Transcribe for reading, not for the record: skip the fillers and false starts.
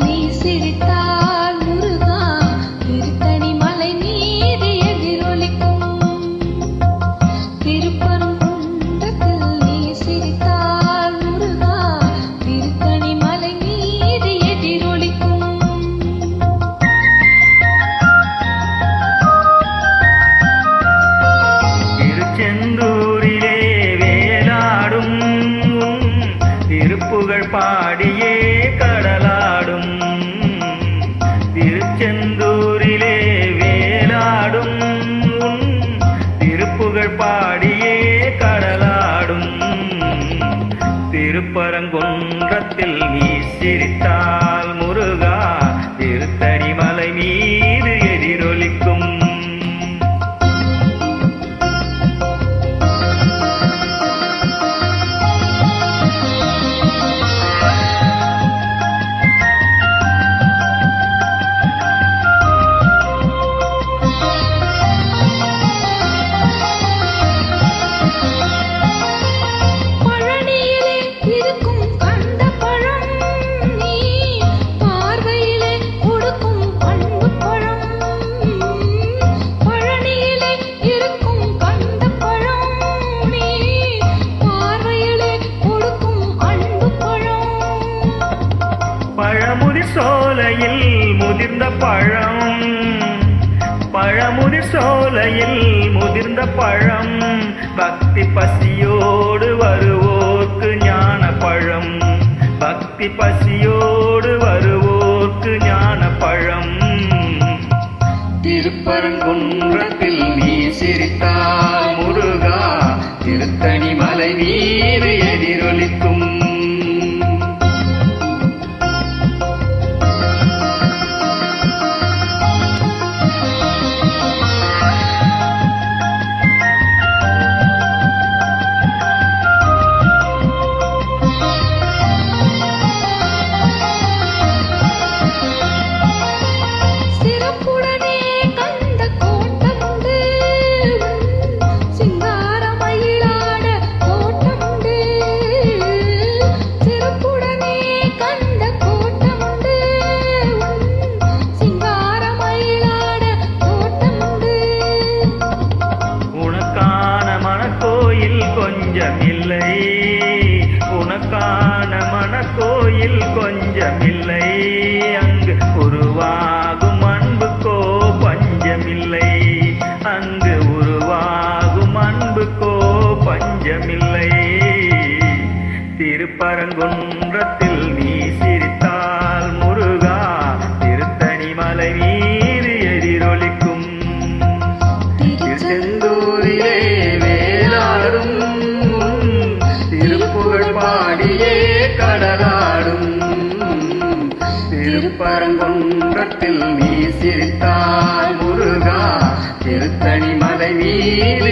நீ சிரித்தால் முருகா திருத்தணி மலை மீது எதிரொலிக்கும். திருப்பரங்குன்றத்தில் நீ சிரித்தால் முருகா திருத்தணி மலை மீது எதிரொலிக்கும். திருச்செந்தூரிலே வேலாடும் திருப்புகழ் பாடியே கடலாடும். திருச்செந்தூரிலே வேலாடும் திருப்புகழ் பாடியே கடலாடும். திருப்பரங்குன்றத்தில் நீ சிரித்தால் முருகா திருத்தணி மலை மீது எதிரொலிக்கும். பழமுதிர் சோலையில் முதிர்ந்த பழம், பழமுதிர் சோலையில் முதிர்ந்த பழம், பக்தி பசியோடு வருவோர்க்கு ஞான பழம், பக்தி பசியோடு வருவோர்க்கு ஞான பழம். திருப்பரங்குன்றத்தில் நீ சிரித்தால் முருகா திருத்தணி மலை மீது எதிரொலிக்கும். கொஞ்சமில்லை உனக்கான மனக்கோயில் கொஞ்சமில்லை, அங்கு உருவாகும் அன்புக்கோ பஞ்சமில்லை, அங்கு உருவாகும் அன்புக்கோ பஞ்சமில்லை. திருப்பரங்குன்றத்தில் நீ சிரித்தால் முருகா திருத்தணி மலை மீது எதிரொலிக்கும். திருச்செந்தூரிலே வேலாடும் திருப்புகழ் பாடியே கடலாடும். திருப்பரங்குன்றத்தில் நீ சிரித்தால் முருகா திருத்தணி மலை மீது